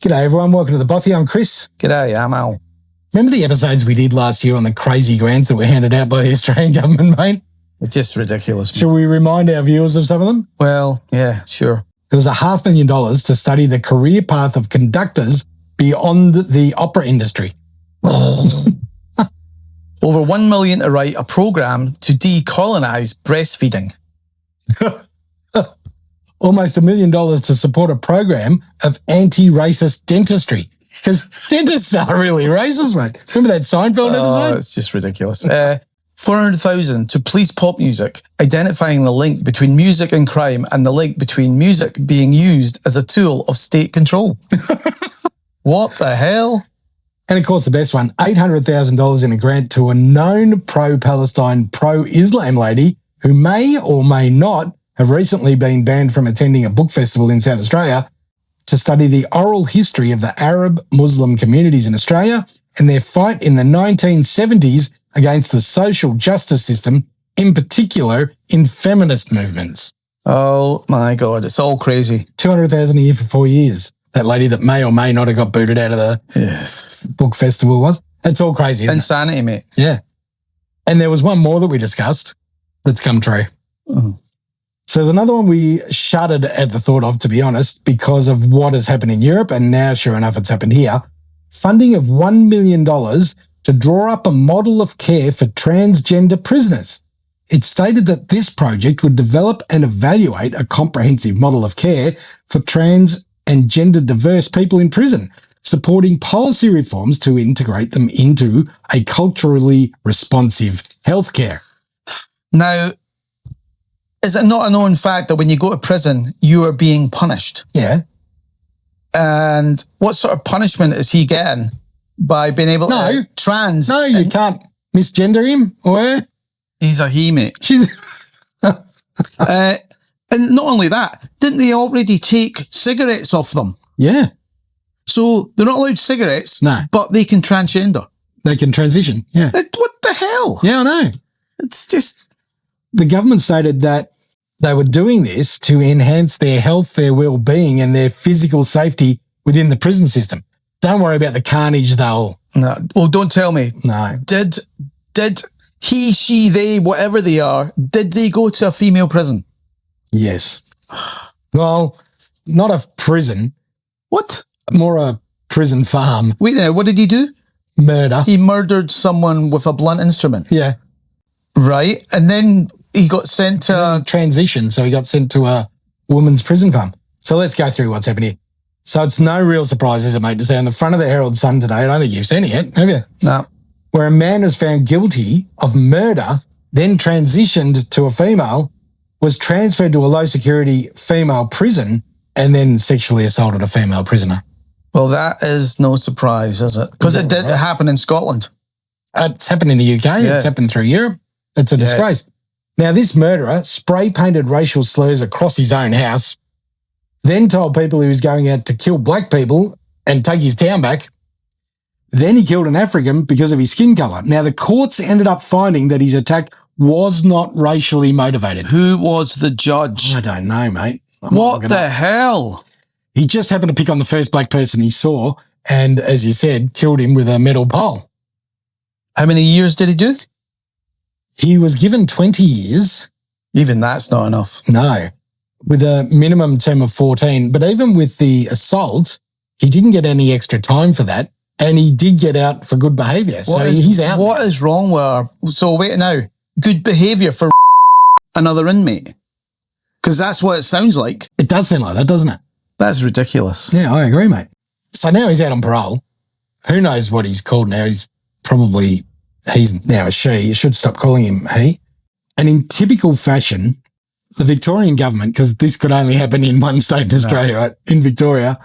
G'day everyone, welcome to the Bothy. I'm Chris. G'day, I'm Al. Remember the episodes we did last year on the crazy grants that were handed out by the Australian government, mate? It's just ridiculous. Shall we remind our viewers of some of them? Well, yeah, sure. There was $500,000 to study the career path of conductors beyond the opera industry. Over $1 million to write a program to decolonise breastfeeding. Almost $1 million to support a program of anti-racist dentistry. Because dentists are really racist, mate. Remember that Seinfeld episode? Oh, it's just ridiculous. 400,000 to police pop music, identifying the link between music and crime and the link between music being used as a tool of state control. What the hell? And of course, the best one, $800,000 in a grant to a known pro-Palestine, pro-Islam lady who may or may not have recently been banned from attending a book festival in South Australia to study the oral history of the Arab Muslim communities in Australia and their fight in the 1970s against the social justice system, in particular in feminist movements. Oh my God, it's all crazy. $200,000 a year for 4 years. That lady that may or may not have got booted out of the book festival was. That's all crazy, isn't Insanity, mate. Yeah. And there was one more that we discussed that's come true. Oh. So there's another one we shuddered at the thought of, to be honest, because of what has happened in Europe, and now, sure enough, it's happened here. Funding of $1 million to draw up a model of care for transgender prisoners. It stated that this project would develop and evaluate a comprehensive model of care for trans and gender diverse people in prison, supporting policy reforms to integrate them into a culturally responsive healthcare. Now, is it not a known fact that when you go to prison, you are being punished? Yeah. And what sort of punishment is he getting by being able to trans? No, you can't misgender him or her. He's a he, mate. She's and not only that, didn't they already take cigarettes off them? Yeah. So they're not allowed cigarettes, No. but they can transgender. They can transition. Yeah. What the hell? Yeah, I know. It's just... The government stated that they were doing this to enhance their health, their well-being and their physical safety within the prison system. Don't worry about the carnage they'll... No. Well, don't tell me. No. Did he, she, they, whatever they are, did they go to a female prison? Yes. Well, not a prison. What? More a prison farm. Wait there, what did he do? Murder. He murdered someone with a blunt instrument. Yeah. Right. And then he got sent to... Transition, so he got sent to a woman's prison farm. So let's go through what's happened here. So it's no real surprise, is it, mate, to say on the front of the Herald Sun today, I don't think you've seen it yet, have you? No. Where a man was found guilty of murder, then transitioned to a female, was transferred to a low-security female prison, and then sexually assaulted a female prisoner. Well, that is no surprise, is it? Because it did happen in Scotland. It's happened in the UK. Yeah. It's happened through Europe. It's a disgrace. Now, this murderer spray-painted racial slurs across his own house, then told people he was going out to kill black people and take his town back. Then he killed an African because of his skin colour. Now, the courts ended up finding that his attack was not racially motivated. Who was the judge? I don't know, mate. What the hell? He just happened to pick on the first black person he saw and, as you said, killed him with a metal pole. How many years did he do? He was given 20 years. Even that's not enough. No, with a minimum term of 14. But even with the assault, he didn't get any extra time for that. And he did get out for good behaviour. So he's out. What is wrong with her? So wait now. Good behaviour for another inmate? Because that's what it sounds like. It does sound like that, doesn't it? That's ridiculous. Yeah, I agree, mate. So now he's out on parole. Who knows what he's called now? He's now a she. You should stop calling him he. And in typical fashion, the Victorian government, because this could only happen in one state in Australia, right? In Victoria,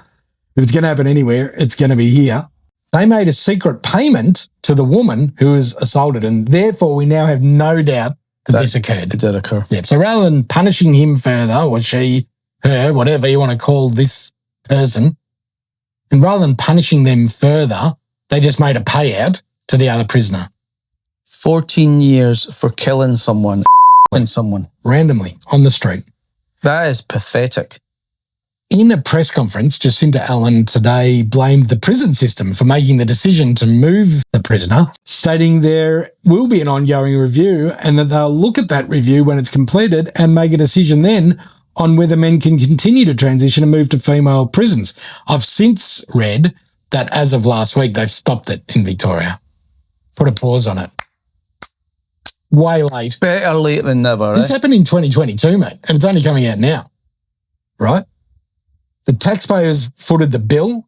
if it's going to happen anywhere, it's going to be here. They made a secret payment to the woman who was assaulted, and therefore we now have no doubt that this occurred. It did occur. Yeah. So rather than punishing him further, or she, her, whatever you want to call this person, and rather than punishing them further, they just made a payout to the other prisoner. 14 years for killing someone, randomly on the street. That is pathetic. In a press conference, Jacinta Allen today blamed the prison system for making the decision to move the prisoner, stating there will be an ongoing review and that they'll look at that review when it's completed and make a decision then on whether men can continue to transition and move to female prisons. I've since read that as of last week, they've stopped it in Victoria. Put a pause on it. Way late. Better late than never. This happened in 2022, mate, and it's only coming out now, right? The taxpayers footed the bill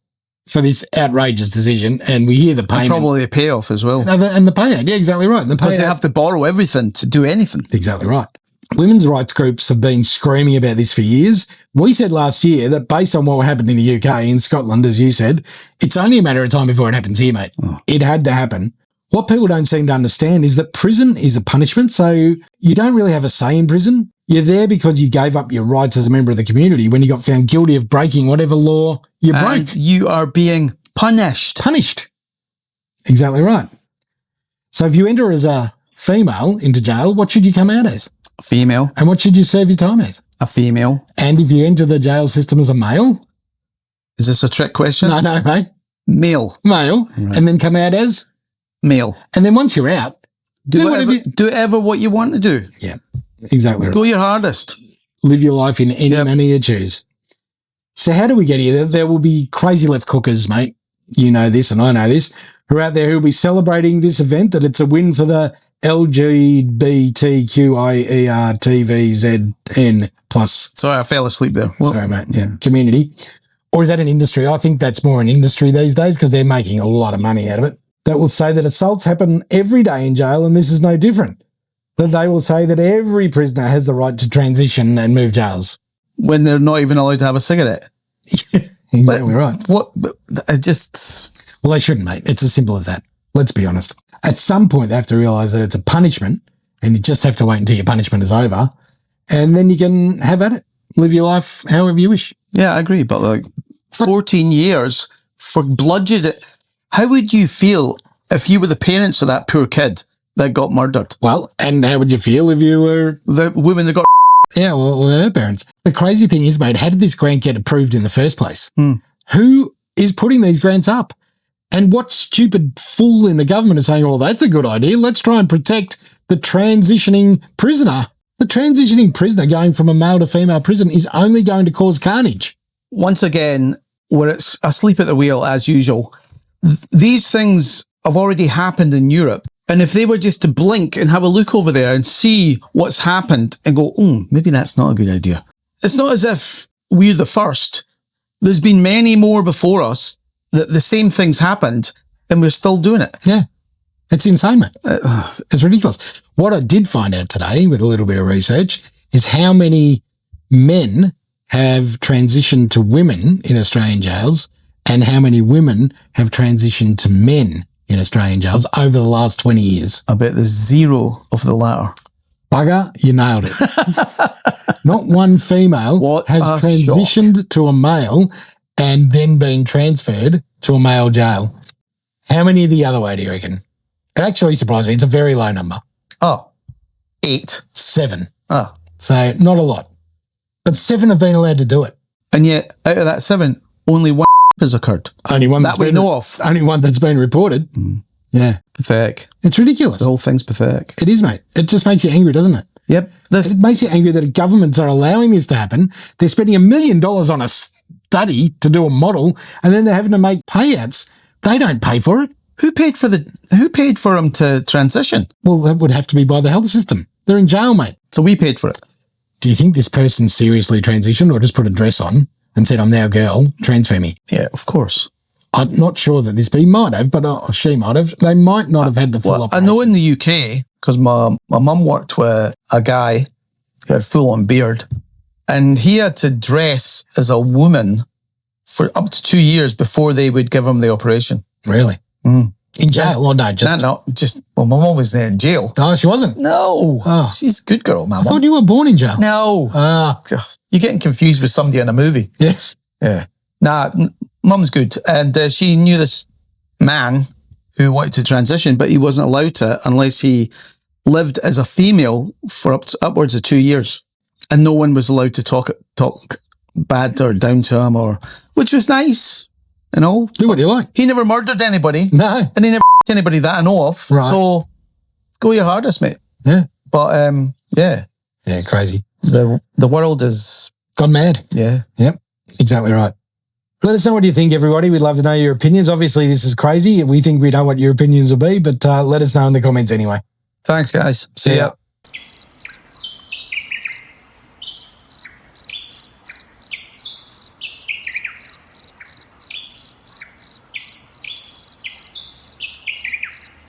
for this outrageous decision, and we hear the payment. And probably a payoff as well. And the payout, yeah, exactly right. Because they have to borrow everything to do anything. Exactly right. Women's rights groups have been screaming about this for years. We said last year that based on what happened in the UK, in Scotland, as you said, it's only a matter of time before it happens here, mate. Oh. It had to happen. What people don't seem to understand is that prison is a punishment, so you don't really have a say in prison. You're there because you gave up your rights as a member of the community when you got found guilty of breaking whatever law you broke. And you are being punished. Punished. Exactly right. So if you enter as a female into jail, what should you come out as? A female. And what should you serve your time as? A female. And if you enter the jail system as a male? Is this a trick question? No, mate. Male. Male. Right. And then come out as? Male. And then once you're out, do whatever what you want to do. Yeah. Exactly right. Go your hardest. Live your life in any manner you choose. So how do we get here? There will be crazy left cookers, mate. You know this and I know this, who are out there who will be celebrating this event, that it's a win for the LGBTQIERTVZN plus. Sorry, I fell asleep there. Sorry, mate. Yeah. Community. Or is that an industry? I think that's more an industry these days because they're making a lot of money out of it. That will say that assaults happen every day in jail and this is no different. That they will say that every prisoner has the right to transition and move jails. When they're not even allowed to have a cigarette. Exactly right. Well, they shouldn't, mate. It's as simple as that. Let's be honest. At some point, they have to realise that it's a punishment and you just have to wait until your punishment is over and then you can have at it. Live your life however you wish. Yeah, I agree. But 14 years for bludgeoned. How would you feel if you were the parents of that poor kid that got murdered? Well, and how would you feel if you were the woman that got? Yeah, well, her parents. The crazy thing is, mate, how did this grant get approved in the first place? Who is putting these grants up? And what stupid fool in the government is saying, "Oh, that's a good idea. Let's try and protect the transitioning prisoner." The transitioning prisoner going from a male to female prison is only going to cause carnage. Once again, we're asleep at the wheel as usual. These things have already happened in Europe. And if they were just to blink and have a look over there and see what's happened and go, maybe that's not a good idea. It's not as if we're the first. There's been many more before us that the same things happened and we're still doing it. Yeah. It's insane, mate. It's ridiculous. What I did find out today with a little bit of research is how many men have transitioned to women in Australian jails and how many women have transitioned to men in Australian jails over the last 20 years. I bet there's zero of the latter. Bugger, you nailed it. Not one female has transitioned to a male and then been transferred to a male jail. How many the other way do you reckon? It actually surprised me. It's a very low number. 8. 7. So not a lot. But 7 have been allowed to do it. And yet, out of that 7, only 1 has occurred. Only one that we know of. Only one that's been reported. Yeah. Pathetic. It's ridiculous. The whole thing's pathetic. It is, mate. It just makes you angry, doesn't it? Yep. It makes you angry that governments are allowing this to happen. They're spending $1 million on a study to do a model, and then they're having to make payouts. They don't pay for it. Who paid for them to transition? Well, that would have to be by the health system. They're in jail, mate. So we paid for it. Do you think this person seriously transitioned or just put a dress on and said, "I'm now a girl, transfer me"? Yeah, of course. I'm not sure that he might have, but she might have. They might not have had the full operation. I know in the UK, because my mum worked with a guy who had full-on beard, and he had to dress as a woman for up to 2 years before they would give him the operation. Really? In jail or no? Well, my mum was in jail. No, she wasn't? No. Oh. She's a good girl, my mum. I thought you were born in jail. No. You're getting confused with somebody in a movie. Yes. Yeah. Nah, mum's good. And she knew this man who wanted to transition, but he wasn't allowed to unless he lived as a female for upwards of 2 years. And no one was allowed to talk bad or down to him, which was nice, you know. Do what you like. He never murdered anybody. No. And he never anybody that I know of. Right. So go your hardest, mate. Yeah. But yeah. Yeah, crazy. The world is gone mad. Yeah. Yep. Exactly right. Let us know what you think, everybody. We'd love to know your opinions. Obviously, this is crazy. We think we know what your opinions will be, but let us know in the comments anyway. Thanks, guys. See ya.